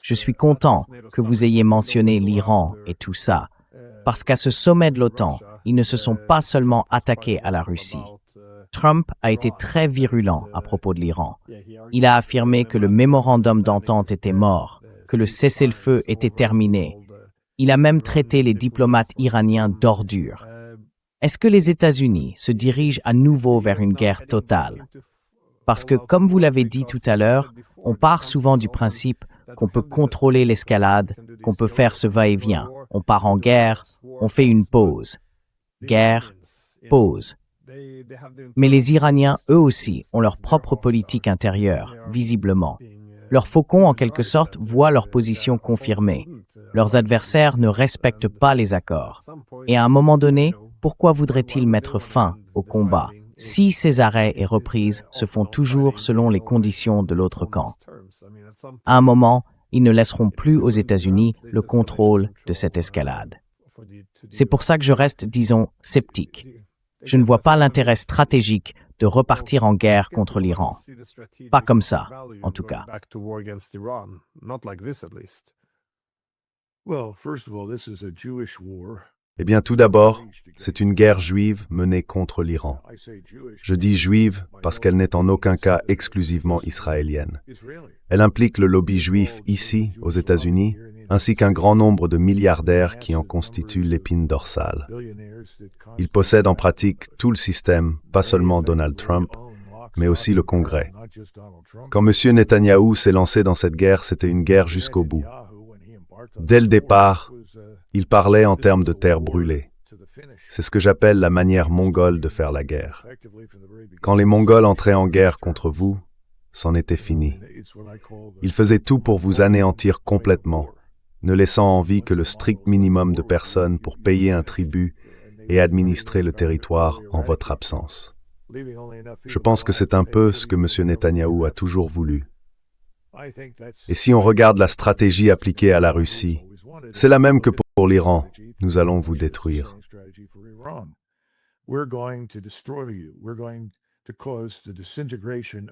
Je suis content que vous ayez mentionné l'Iran et tout ça, parce qu'à ce sommet de l'OTAN, ils ne se sont pas seulement attaqués à la Russie. Trump a été très virulent à propos de l'Iran. Il a affirmé que le mémorandum d'entente était mort, que le cessez-le-feu était terminé. Il a même traité les diplomates iraniens d'ordures. Est-ce que les États-Unis se dirigent à nouveau vers une guerre totale? Parce que, comme vous l'avez dit tout à l'heure, on part souvent du principe qu'on peut contrôler l'escalade, qu'on peut faire ce va-et-vient. On part en guerre, on fait une pause. Guerre, pause. Mais les Iraniens, eux aussi, ont leur propre politique intérieure, visiblement. Leurs faucons, en quelque sorte, voient leur position confirmée. Leurs adversaires ne respectent pas les accords. Et à un moment donné, pourquoi voudraient-ils mettre fin au combat si ces arrêts et reprises se font toujours selon les conditions de l'autre camp? À un moment, ils ne laisseront plus aux États-Unis le contrôle de cette escalade. C'est pour ça que je reste, disons, sceptique. Je ne vois pas l'intérêt stratégique de repartir en guerre contre l'Iran. Pas comme ça, en tout cas. Eh bien, tout d'abord, c'est une guerre juive menée contre l'Iran. Je dis juive parce qu'elle n'est en aucun cas exclusivement israélienne. Elle implique le lobby juif ici, aux États-Unis, ainsi qu'un grand nombre de milliardaires qui en constituent l'épine dorsale. Ils possèdent en pratique tout le système, pas seulement Donald Trump, mais aussi le Congrès. Quand M. Netanyahou s'est lancé dans cette guerre, c'était une guerre jusqu'au bout. Dès le départ, il parlait en termes de terre brûlée. C'est ce que j'appelle la manière mongole de faire la guerre. Quand les Mongols entraient en guerre contre vous, c'en était fini. Ils faisaient tout pour vous anéantir complètement, ne laissant en vie que le strict minimum de personnes pour payer un tribut et administrer le territoire en votre absence. Je pense que c'est un peu ce que M. Netanyahou a toujours voulu. Et si on regarde la stratégie appliquée à la Russie, c'est la même que pour l'Iran. Nous allons vous détruire.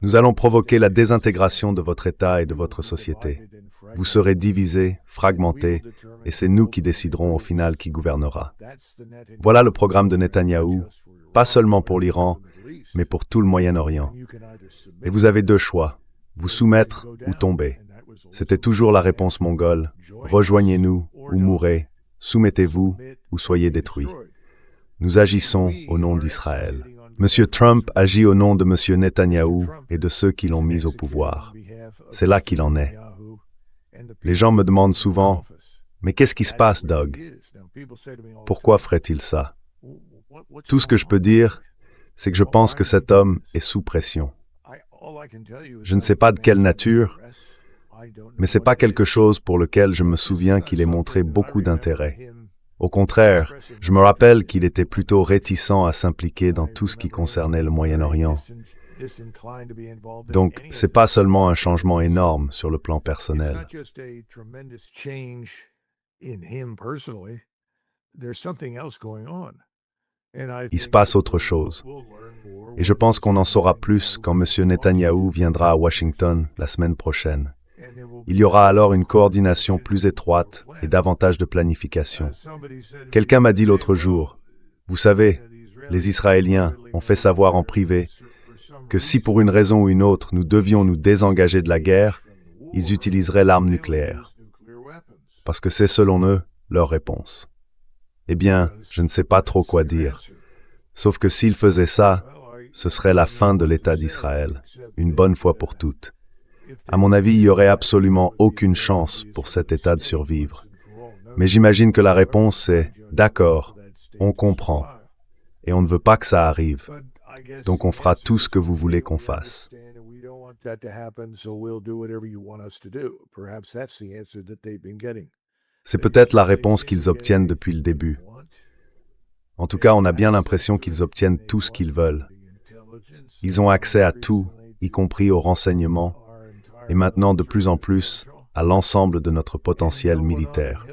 Nous allons provoquer la désintégration de votre État et de votre société. Vous serez divisés, fragmentés, et c'est nous qui déciderons au final qui gouvernera. Voilà le programme de Netanyahou, pas seulement pour l'Iran, mais pour tout le Moyen-Orient. Et vous avez deux choix, vous soumettre ou tomber. C'était toujours la réponse mongole, rejoignez-nous ou mourrez, soumettez-vous ou soyez détruits. Nous agissons au nom d'Israël. M. Trump agit au nom de M. Netanyahou et de ceux qui l'ont mis au pouvoir. C'est là qu'il en est. Les gens me demandent souvent, « Mais qu'est-ce qui se passe, Doug? Pourquoi ferait-il ça? » Tout ce que je peux dire, c'est que je pense que cet homme est sous pression. Je ne sais pas de quelle nature, mais ce n'est pas quelque chose pour lequel je me souviens qu'il ait montré beaucoup d'intérêt. Au contraire, je me rappelle qu'il était plutôt réticent à s'impliquer dans tout ce qui concernait le Moyen-Orient. Donc, ce n'est pas seulement un changement énorme sur le plan personnel. Il se passe autre chose. Et je pense qu'on en saura plus quand M. Netanyahou viendra à Washington la semaine prochaine. Il y aura alors une coordination plus étroite et davantage de planification. Quelqu'un m'a dit l'autre jour, « Vous savez, les Israéliens ont fait savoir en privé que si pour une raison ou une autre nous devions nous désengager de la guerre, ils utiliseraient l'arme nucléaire. Parce que c'est selon eux leur réponse. » Eh bien, je ne sais pas trop quoi dire. Sauf que s'ils faisaient ça, ce serait la fin de l'État d'Israël, une bonne fois pour toutes. À mon avis, il n'y aurait absolument aucune chance pour cet État de survivre. Mais j'imagine que la réponse c'est « D'accord, on comprend, et on ne veut pas que ça arrive, donc on fera tout ce que vous voulez qu'on fasse. » C'est peut-être la réponse qu'ils obtiennent depuis le début. En tout cas, on a bien l'impression qu'ils obtiennent tout ce qu'ils veulent. Ils ont accès à tout, y compris aux renseignements, et maintenant de plus en plus à l'ensemble de notre potentiel militaire.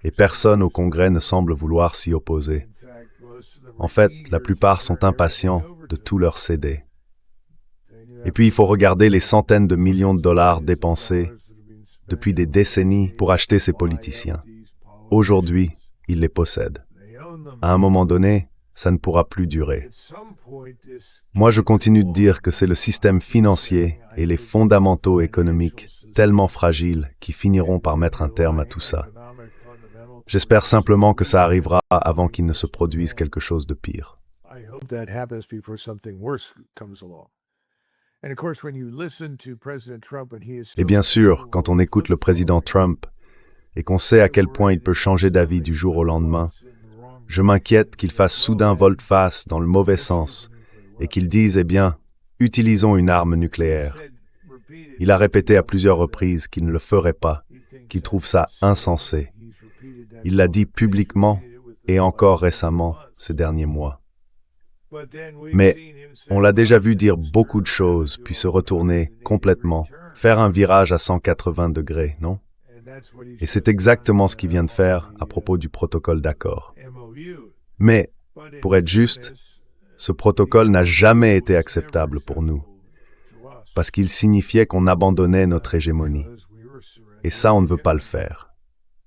Et personne au Congrès ne semble vouloir s'y opposer. En fait, la plupart sont impatients de tout leur céder. Et puis il faut regarder les centaines de millions de dollars dépensés depuis des décennies pour acheter ces politiciens. Aujourd'hui, ils les possèdent. À un moment donné, ça ne pourra plus durer. Moi, je continue de dire que c'est le système financier et les fondamentaux économiques tellement fragiles qui finiront par mettre un terme à tout ça. J'espère simplement que ça arrivera avant qu'il ne se produise quelque chose de pire. Et bien sûr, quand on écoute le président Trump et qu'on sait à quel point il peut changer d'avis du jour au lendemain, je m'inquiète qu'il fasse soudain volte-face dans le mauvais sens et qu'il dise, eh bien, utilisons une arme nucléaire. Il a répété à plusieurs reprises qu'il ne le ferait pas, qu'il trouve ça insensé. Il l'a dit publiquement et encore récemment ces derniers mois. Mais on l'a déjà vu dire beaucoup de choses, puis se retourner complètement, faire un virage à 180 degrés, non? Et c'est exactement ce qu'il vient de faire à propos du protocole d'accord. Mais, pour être juste, ce protocole n'a jamais été acceptable pour nous, parce qu'il signifiait qu'on abandonnait notre hégémonie. Et ça, on ne veut pas le faire.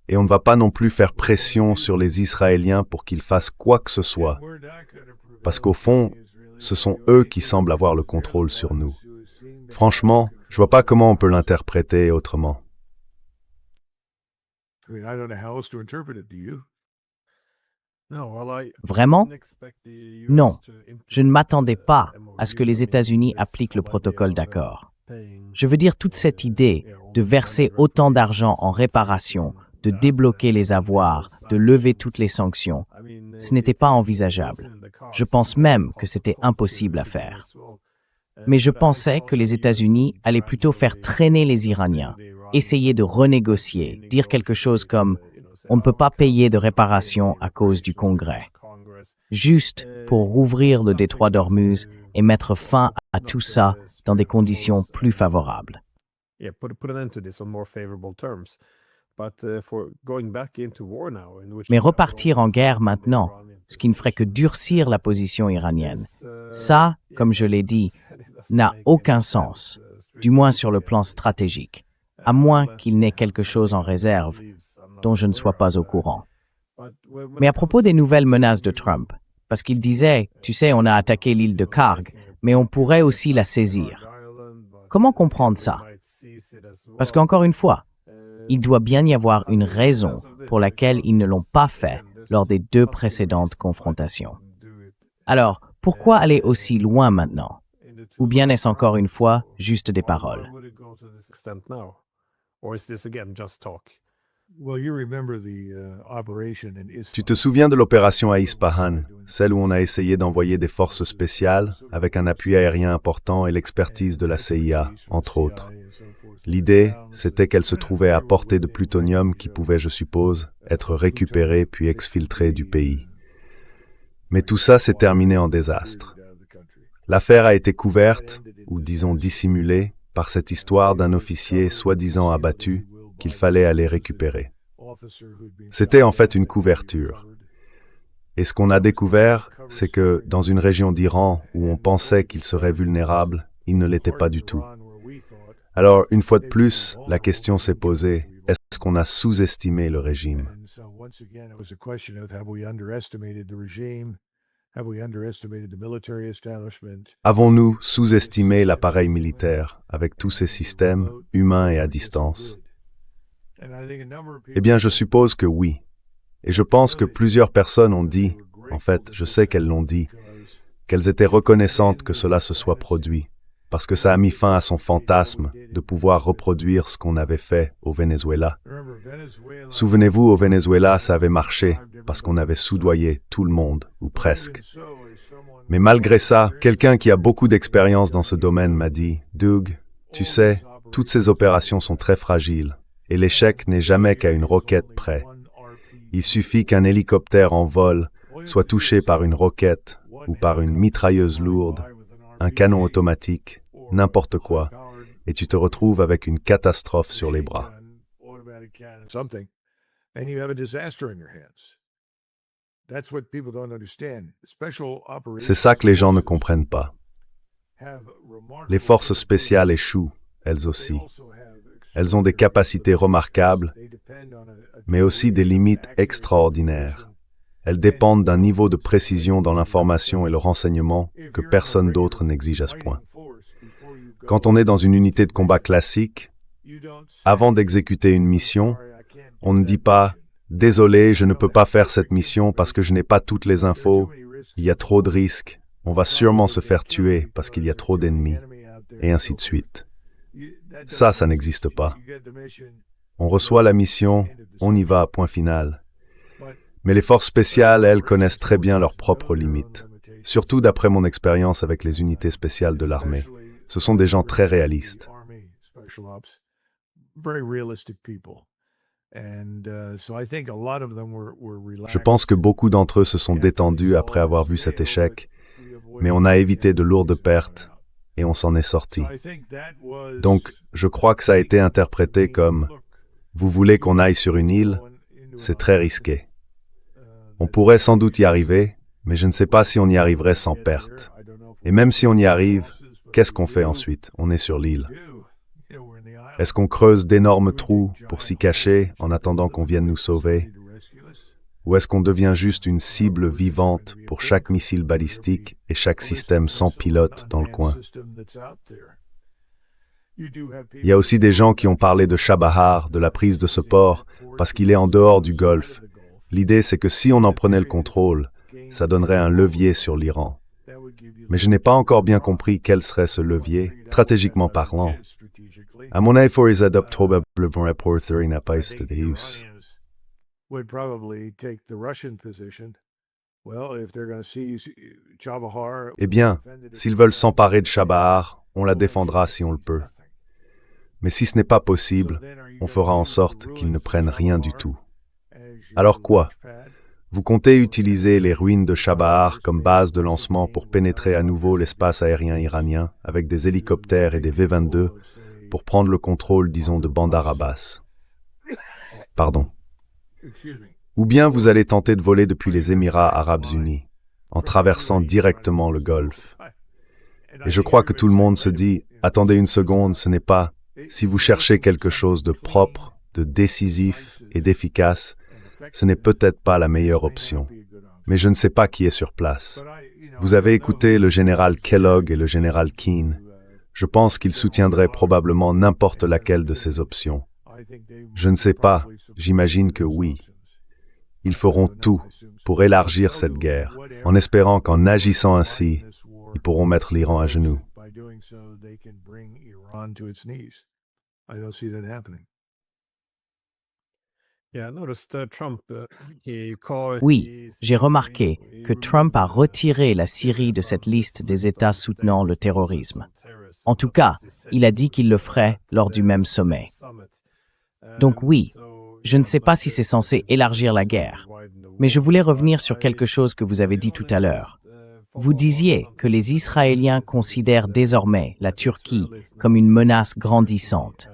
Et on ne va pas non plus faire pression sur les Israéliens pour qu'ils fassent quoi que ce soit, parce qu'au fond, ce sont eux qui semblent avoir le contrôle sur nous. Franchement, je vois pas comment on peut l'interpréter autrement. Vraiment? Non, je ne m'attendais pas à ce que les États-Unis appliquent le protocole d'accord. Je veux dire, toute cette idée de verser autant d'argent en réparation, de débloquer les avoirs, de lever toutes les sanctions, ce n'était pas envisageable. Je pense même que c'était impossible à faire. Mais je pensais que les États-Unis allaient plutôt faire traîner les Iraniens, essayer de renégocier, dire quelque chose comme « on ne peut pas payer de réparation à cause du Congrès », juste pour rouvrir le détroit d'Ormuz et mettre fin à tout ça dans des conditions plus favorables. Mais repartir en guerre maintenant, ce qui ne ferait que durcir la position iranienne, ça, comme je l'ai dit, n'a aucun sens, du moins sur le plan stratégique, à moins qu'il n'ait quelque chose en réserve dont je ne sois pas au courant. Mais à propos des nouvelles menaces de Trump, parce qu'il disait, tu sais, on a attaqué l'île de Karg, mais on pourrait aussi la saisir. Comment comprendre ça? Parce qu'encore une fois, il doit bien y avoir une raison pour laquelle ils ne l'ont pas fait lors des 2 précédentes confrontations. Alors, pourquoi aller aussi loin maintenant? Ou bien est-ce encore une fois juste des paroles? Tu te souviens de l'opération à Ispahan, celle où on a essayé d'envoyer des forces spéciales avec un appui aérien important et l'expertise de la CIA, entre autres. L'idée, c'était qu'elle se trouvait à portée de plutonium qui pouvait, je suppose, être récupéré puis exfiltré du pays. Mais tout ça s'est terminé en désastre. L'affaire a été couverte, ou disons dissimulée, par cette histoire d'un officier soi-disant abattu qu'il fallait aller récupérer. C'était en fait une couverture. Et ce qu'on a découvert, c'est que dans une région d'Iran où on pensait qu'il serait vulnérable, il ne l'était pas du tout. Alors, une fois de plus, la question s'est posée, est-ce qu'on a sous-estimé le régime? Avons-nous sous-estimé l'appareil militaire avec tous ces systèmes, humains et à distance? Eh bien, je suppose que oui. Et je pense que plusieurs personnes ont dit, en fait, je sais qu'elles l'ont dit, qu'elles étaient reconnaissantes que cela se soit produit, parce que ça a mis fin à son fantasme de pouvoir reproduire ce qu'on avait fait au Venezuela. Souvenez-vous, au Venezuela, ça avait marché, parce qu'on avait soudoyé tout le monde, ou presque. Mais malgré ça, quelqu'un qui a beaucoup d'expérience dans ce domaine m'a dit, « Doug, tu sais, toutes ces opérations sont très fragiles, et l'échec n'est jamais qu'à une roquette près. Il suffit qu'un hélicoptère en vol soit touché par une roquette ou par une mitrailleuse lourde, un canon automatique, n'importe quoi, et tu te retrouves avec une catastrophe sur les bras. » C'est ça que les gens ne comprennent pas. Les forces spéciales échouent, elles aussi. Elles ont des capacités remarquables, mais aussi des limites extraordinaires. Elles dépendent d'un niveau de précision dans l'information et le renseignement que personne d'autre n'exige à ce point. Quand on est dans une unité de combat classique, avant d'exécuter une mission, on ne dit pas « Désolé, je ne peux pas faire cette mission parce que je n'ai pas toutes les infos, il y a trop de risques, on va sûrement se faire tuer parce qu'il y a trop d'ennemis, et ainsi de suite. » Ça n'existe pas. On reçoit la mission, on y va, point final. Mais les forces spéciales, elles, connaissent très bien leurs propres limites. Surtout d'après mon expérience avec les unités spéciales de l'armée. Ce sont des gens très réalistes. Je pense que beaucoup d'entre eux se sont détendus après avoir vu cet échec, mais on a évité de lourdes pertes et on s'en est sorti. Donc, je crois que ça a été interprété comme « Vous voulez qu'on aille sur une île? C'est très risqué. On pourrait sans doute y arriver, mais je ne sais pas si on y arriverait sans perte. Et même si on y arrive, qu'est-ce qu'on fait ensuite? On est sur l'île. Est-ce qu'on creuse d'énormes trous pour s'y cacher en attendant qu'on vienne nous sauver? Ou est-ce qu'on devient juste une cible vivante pour chaque missile balistique et chaque système sans pilote dans le coin? Il y a aussi des gens qui ont parlé de Chabahar, de la prise de ce port, parce qu'il est en dehors du Golfe. L'idée, c'est que si on en prenait le contrôle, ça donnerait un levier sur l'Iran. Mais je n'ai pas encore bien compris quel serait ce levier, stratégiquement parlant. À mon avis, ils adoptent probablement un rapport n'a pas été de use. Eh bien, s'ils veulent s'emparer de Chabahar, on la défendra si on le peut. Mais si ce n'est pas possible, on fera en sorte qu'ils ne prennent rien du tout. Alors quoi? Vous comptez utiliser les ruines de Chabahar comme base de lancement pour pénétrer à nouveau l'espace aérien iranien avec des hélicoptères et des V-22 pour prendre le contrôle, disons, de Bandar Abbas. Pardon. Ou bien vous allez tenter de voler depuis les Émirats arabes unis, en traversant directement le Golfe. Et je crois que tout le monde se dit, attendez une seconde, ce n'est pas, si vous cherchez quelque chose de propre, de décisif et d'efficace, ce n'est peut-être pas la meilleure option. Mais je ne sais pas qui est sur place. Vous avez écouté le général Kellogg et le général Keane. Je pense qu'ils soutiendraient probablement n'importe laquelle de ces options. Je ne sais pas, j'imagine que oui. Ils feront tout pour élargir cette guerre, en espérant qu'en agissant ainsi, ils pourront mettre l'Iran à genoux. Oui, j'ai remarqué que Trump a retiré la Syrie de cette liste des États soutenant le terrorisme. En tout cas, il a dit qu'il le ferait lors du même sommet. Donc oui, je ne sais pas si c'est censé élargir la guerre, mais je voulais revenir sur quelque chose que vous avez dit tout à l'heure. Vous disiez que les Israéliens considèrent désormais la Turquie comme une menace grandissante.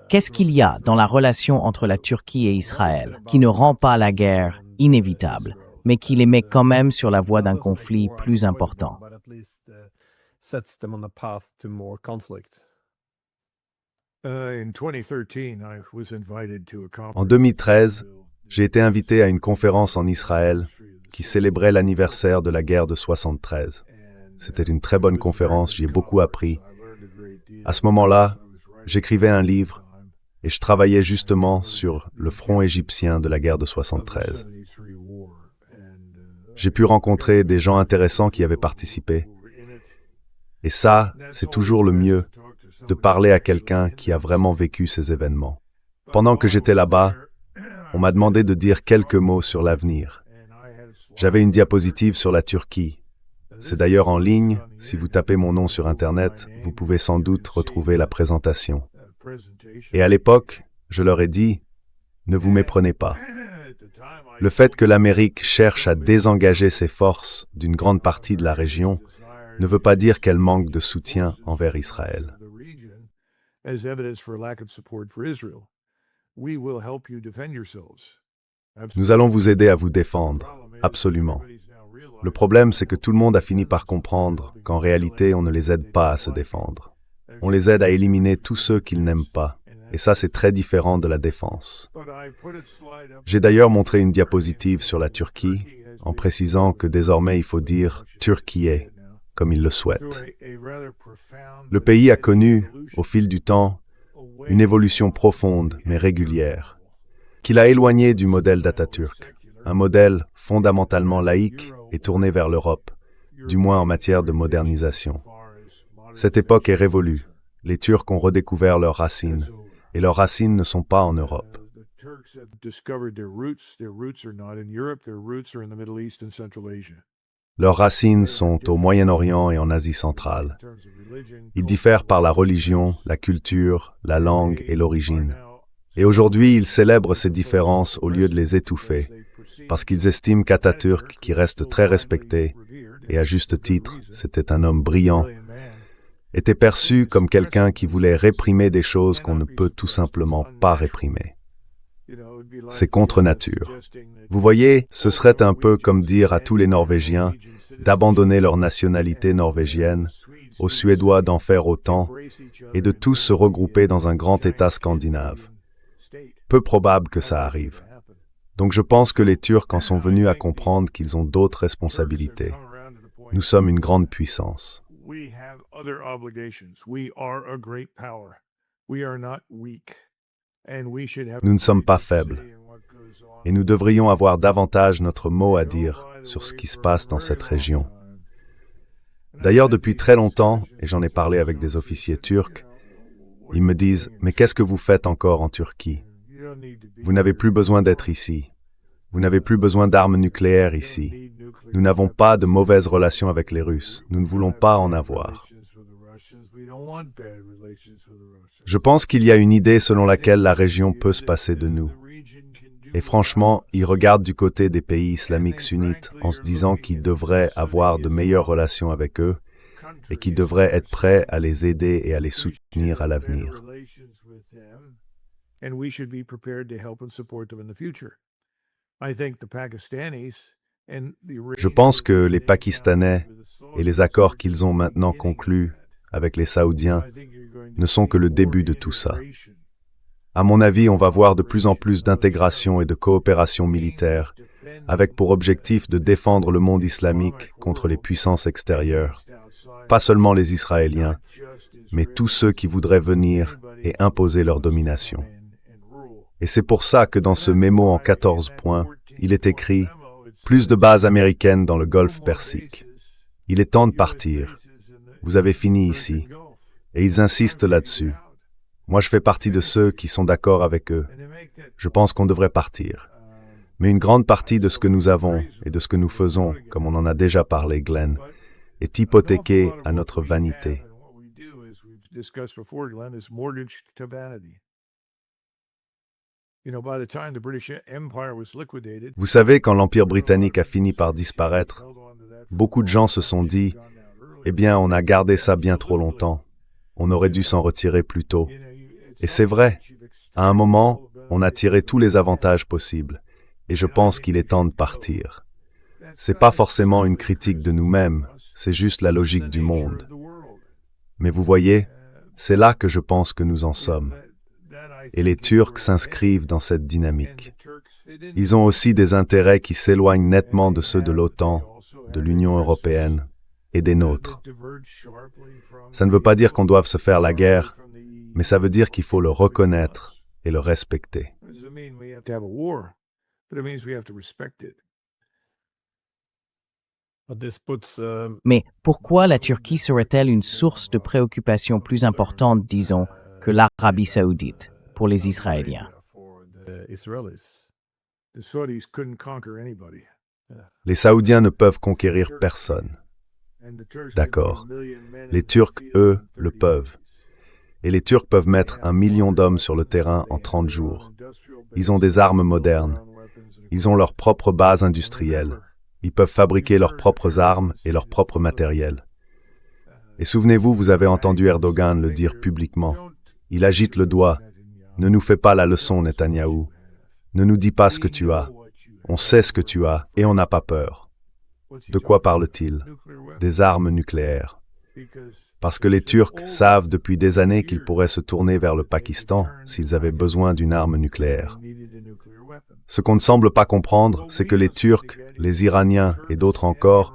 Qu'est-ce qu'il y a dans la relation entre la Turquie et Israël qui ne rend pas la guerre inévitable, mais qui les met quand même sur la voie d'un conflit plus important? En 2013, j'ai été invité à une conférence en Israël qui célébrait l'anniversaire de la guerre de 73. C'était une très bonne conférence, j'y ai beaucoup appris. À ce moment-là, j'écrivais un livre et je travaillais justement sur le front égyptien de la guerre de 73. J'ai pu rencontrer des gens intéressants qui avaient participé. Et ça, c'est toujours le mieux, de parler à quelqu'un qui a vraiment vécu ces événements. Pendant que j'étais là-bas, on m'a demandé de dire quelques mots sur l'avenir. J'avais une diapositive sur la Turquie. C'est d'ailleurs en ligne, si vous tapez mon nom sur Internet, vous pouvez sans doute retrouver la présentation. Et à l'époque, je leur ai dit, ne vous méprenez pas. Le fait que l'Amérique cherche à désengager ses forces d'une grande partie de la région ne veut pas dire qu'elle manque de soutien envers Israël. Nous allons vous aider à vous défendre, absolument. Le problème, c'est que tout le monde a fini par comprendre qu'en réalité, on ne les aide pas à se défendre. On les aide à éliminer tous ceux qu'ils n'aiment pas. Et ça, c'est très différent de la défense. J'ai d'ailleurs montré une diapositive sur la Turquie, en précisant que désormais il faut dire « Turquie », comme il le souhaite. Le pays a connu, au fil du temps, une évolution profonde mais régulière, qui l'a éloigné du modèle d'Atatürk, un modèle fondamentalement laïque et tourné vers l'Europe, du moins en matière de modernisation. Cette époque est révolue. Les Turcs ont redécouvert leurs racines, et leurs racines ne sont pas en Europe. Leurs racines sont au Moyen-Orient et en Asie centrale. Ils diffèrent par la religion, la culture, la langue et l'origine. Et aujourd'hui, ils célèbrent ces différences au lieu de les étouffer, parce qu'ils estiment qu'Atatürk, qui reste très respecté, et à juste titre, c'était un homme brillant, était perçu comme quelqu'un qui voulait réprimer des choses qu'on ne peut tout simplement pas réprimer. C'est contre nature. Vous voyez, ce serait un peu comme dire à tous les Norvégiens d'abandonner leur nationalité norvégienne, aux Suédois d'en faire autant, et de tous se regrouper dans un grand État scandinave. Peu probable que ça arrive. Donc je pense que les Turcs en sont venus à comprendre qu'ils ont d'autres responsabilités. Nous sommes une grande puissance. Nous ne sommes pas faibles. Et nous devrions avoir davantage notre mot à dire sur ce qui se passe dans cette région. D'ailleurs, depuis très longtemps, et j'en ai parlé avec des officiers turcs, ils me disent « Mais qu'est-ce que vous faites encore en Turquie? Vous n'avez plus besoin d'être ici. Vous n'avez plus besoin d'armes nucléaires ici. Nous n'avons pas de mauvaises relations avec les Russes. Nous ne voulons pas en avoir. » Je pense qu'il y a une idée selon laquelle la région peut se passer de nous. Et franchement, ils regardent du côté des pays islamiques sunnites en se disant qu'ils devraient avoir de meilleures relations avec eux et qu'ils devraient être prêts à les aider et à les soutenir à l'avenir. Je pense que les Pakistanais et les accords qu'ils ont maintenant conclus avec les Saoudiens ne sont que le début de tout ça. À mon avis, on va voir de plus en plus d'intégration et de coopération militaire, avec pour objectif de défendre le monde islamique contre les puissances extérieures, pas seulement les Israéliens, mais tous ceux qui voudraient venir et imposer leur domination. Et c'est pour ça que dans ce mémo en 14 points, il est écrit « Plus de bases américaines dans le golfe Persique. Il est temps de partir. Vous avez fini ici. » Et ils insistent là-dessus. Moi, je fais partie de ceux qui sont d'accord avec eux. Je pense qu'on devrait partir. Mais une grande partie de ce que nous avons et de ce que nous faisons, comme on en a déjà parlé, Glenn, est hypothéqué à notre vanité. Vous savez, quand l'Empire britannique a fini par disparaître, beaucoup de gens se sont dit « Eh bien, on a gardé ça bien trop longtemps. On aurait dû s'en retirer plus tôt. » Et c'est vrai, à un moment, on a tiré tous les avantages possibles, et je pense qu'il est temps de partir. C'est pas forcément une critique de nous-mêmes, c'est juste la logique du monde. Mais vous voyez, c'est là que je pense que nous en sommes. Et les Turcs s'inscrivent dans cette dynamique. Ils ont aussi des intérêts qui s'éloignent nettement de ceux de l'OTAN, de l'Union européenne et des nôtres. Ça ne veut pas dire qu'on doive se faire la guerre, mais ça veut dire qu'il faut le reconnaître et le respecter. Mais pourquoi la Turquie serait-elle une source de préoccupation plus importante, disons, que l'Arabie saoudite pour les Israéliens? Les Saoudiens ne peuvent conquérir personne. D'accord. Les Turcs, eux, le peuvent. Et les Turcs peuvent mettre 1 million d'hommes sur le terrain en 30 jours. Ils ont des armes modernes. Ils ont leur propre base industrielle. Ils peuvent fabriquer leurs propres armes et leur propre matériel. Et souvenez-vous, vous avez entendu Erdogan le dire publiquement. Il agite le doigt. Ne nous fais pas la leçon, Netanyahou. Ne nous dis pas ce que tu as. On sait ce que tu as et on n'a pas peur. De quoi parle-t-il? Des armes nucléaires. Parce que les Turcs savent depuis des années qu'ils pourraient se tourner vers le Pakistan s'ils avaient besoin d'une arme nucléaire. Ce qu'on ne semble pas comprendre, c'est que les Turcs, les Iraniens et d'autres encore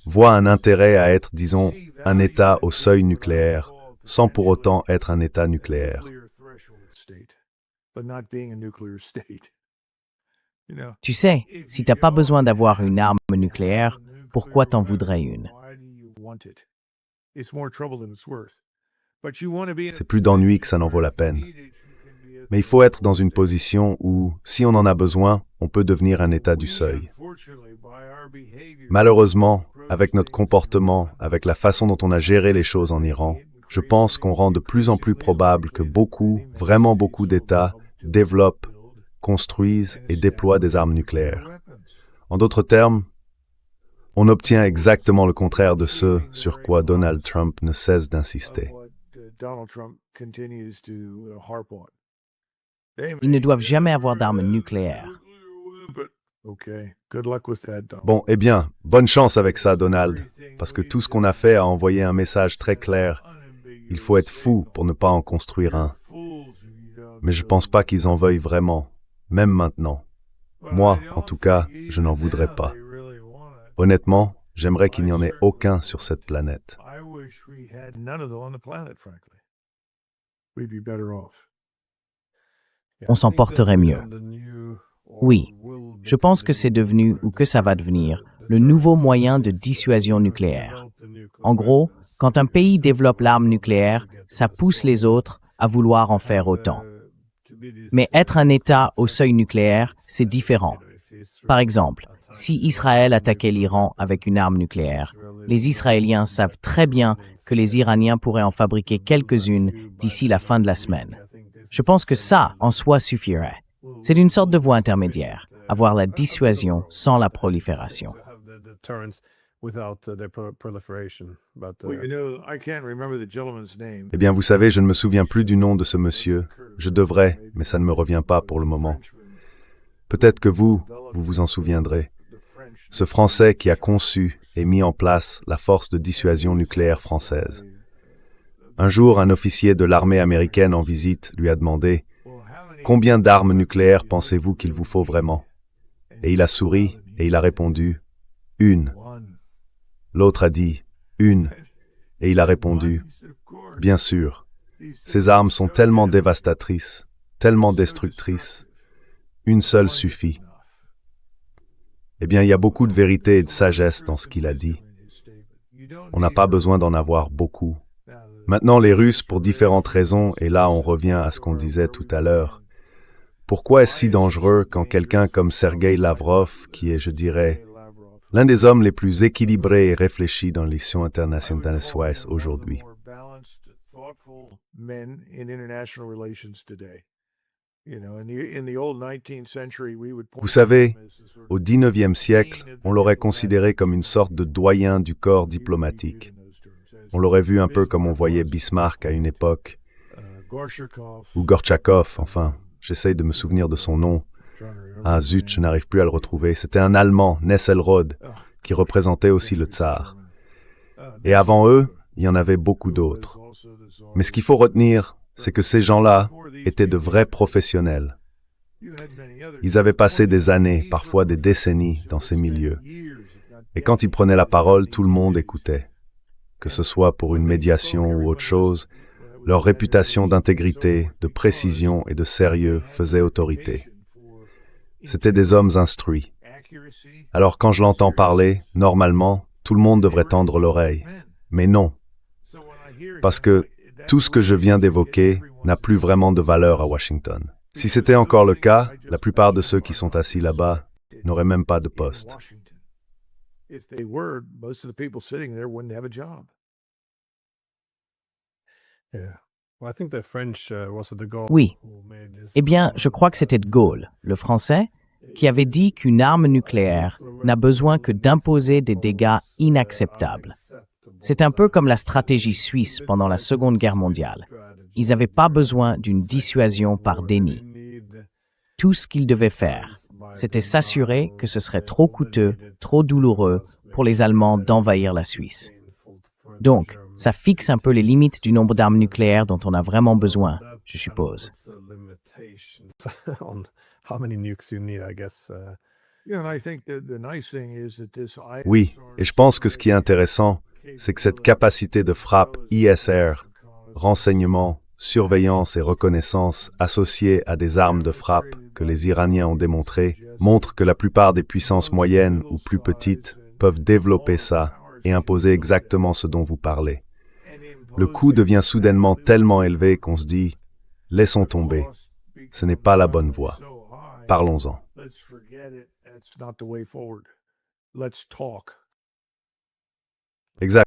voient un intérêt à être, disons, un État au seuil nucléaire, sans pour autant être un État nucléaire. Tu sais, si t'as pas besoin d'avoir une arme nucléaire, pourquoi t'en voudrais une? C'est plus d'ennui que ça n'en vaut la peine. Mais il faut être dans une position où, si on en a besoin, on peut devenir un État du seuil. Malheureusement, avec notre comportement, avec la façon dont on a géré les choses en Iran, je pense qu'on rend de plus en plus probable que beaucoup, vraiment beaucoup d'États développent, construisent et déploient des armes nucléaires. En d'autres termes, on obtient exactement le contraire de ce sur quoi Donald Trump ne cesse d'insister. Ils ne doivent jamais avoir d'armes nucléaires. Bon, eh bien, bonne chance avec ça, Donald, parce que tout ce qu'on a fait a envoyé un message très clair. Il faut être fou pour ne pas en construire un. Mais je pense pas qu'ils en veuillent vraiment, même maintenant. Moi, en tout cas, je n'en voudrais pas. Honnêtement, j'aimerais qu'il n'y en ait aucun sur cette planète. On s'en porterait mieux. Oui, je pense que c'est devenu, ou que ça va devenir, le nouveau moyen de dissuasion nucléaire. En gros, quand un pays développe l'arme nucléaire, ça pousse les autres à vouloir en faire autant. Mais être un État au seuil nucléaire, c'est différent. Par exemple, si Israël attaquait l'Iran avec une arme nucléaire, les Israéliens savent très bien que les Iraniens pourraient en fabriquer quelques-unes d'ici la fin de la semaine. Je pense que ça, en soi, suffirait. C'est une sorte de voie intermédiaire, avoir la dissuasion sans la prolifération. Eh bien, vous savez, je ne me souviens plus du nom de ce monsieur. Je devrais, mais ça ne me revient pas pour le moment. Peut-être que vous vous en souviendrez. Ce Français qui a conçu et mis en place la force de dissuasion nucléaire française. Un jour, un officier de l'armée américaine en visite lui a demandé « Combien d'armes nucléaires pensez-vous qu'il vous faut vraiment ?» Et il a souri et il a répondu « Une ». L'autre a dit « Une ». Et il a répondu « Bien sûr, ces armes sont tellement dévastatrices, tellement destructrices. Une seule suffit. » Eh bien, il y a beaucoup de vérité et de sagesse dans ce qu'il a dit. On n'a pas besoin d'en avoir beaucoup. Maintenant, les Russes, pour différentes raisons, et là on revient à ce qu'on disait tout à l'heure, pourquoi est-ce si dangereux quand quelqu'un comme Sergueï Lavrov, qui est, je dirais, l'un des hommes les plus équilibrés et réfléchis dans l'élection internationale soit aujourd'hui? Vous savez, au XIXe siècle, on l'aurait considéré comme une sorte de doyen du corps diplomatique. On l'aurait vu un peu comme on voyait Bismarck à une époque, ou Gortchakov, enfin, j'essaye de me souvenir de son nom. Ah zut, je n'arrive plus à le retrouver. C'était un Allemand, Nesselrode, qui représentait aussi le tsar. Et avant eux, il y en avait beaucoup d'autres. Mais ce qu'il faut retenir, c'est que ces gens-là étaient de vrais professionnels. Ils avaient passé des années, parfois des décennies, dans ces milieux. Et quand ils prenaient la parole, tout le monde écoutait. Que ce soit pour une médiation ou autre chose, leur réputation d'intégrité, de précision et de sérieux faisait autorité. C'étaient des hommes instruits. Alors quand je l'entends parler, normalement, tout le monde devrait tendre l'oreille. Mais non. Parce que tout ce que je viens d'évoquer n'a plus vraiment de valeur à Washington. Si c'était encore le cas, la plupart de ceux qui sont assis là-bas n'auraient même pas de poste. Oui. Eh bien, je crois que c'était de Gaulle, le Français, qui avait dit qu'une arme nucléaire n'a besoin que d'imposer des dégâts inacceptables. C'est un peu comme la stratégie suisse pendant la Seconde Guerre mondiale. Ils n'avaient pas besoin d'une dissuasion par déni. Tout ce qu'ils devaient faire, c'était s'assurer que ce serait trop coûteux, trop douloureux pour les Allemands d'envahir la Suisse. Donc, ça fixe un peu les limites du nombre d'armes nucléaires dont on a vraiment besoin, je suppose. Oui, et je pense que ce qui est intéressant, c'est que cette capacité de frappe ISR, renseignement, surveillance et reconnaissance associée à des armes de frappe que les Iraniens ont démontrées, montre que la plupart des puissances moyennes ou plus petites peuvent développer ça et imposer exactement ce dont vous parlez. Le coût devient soudainement tellement élevé qu'on se dit « laissons tomber, ce n'est pas la bonne voie, parlons-en ». Exact.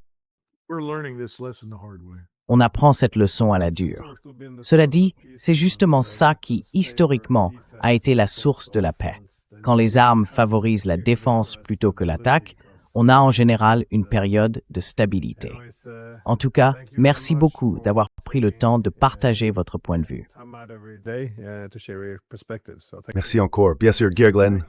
On apprend cette leçon à la dure. Cela dit, c'est justement ça qui, historiquement, a été la source de la paix. Quand les armes favorisent la défense plutôt que l'attaque, on a en général une période de stabilité. En tout cas, merci beaucoup d'avoir pris le temps de partager votre point de vue. Merci encore. Bien sûr, Geir Glenn.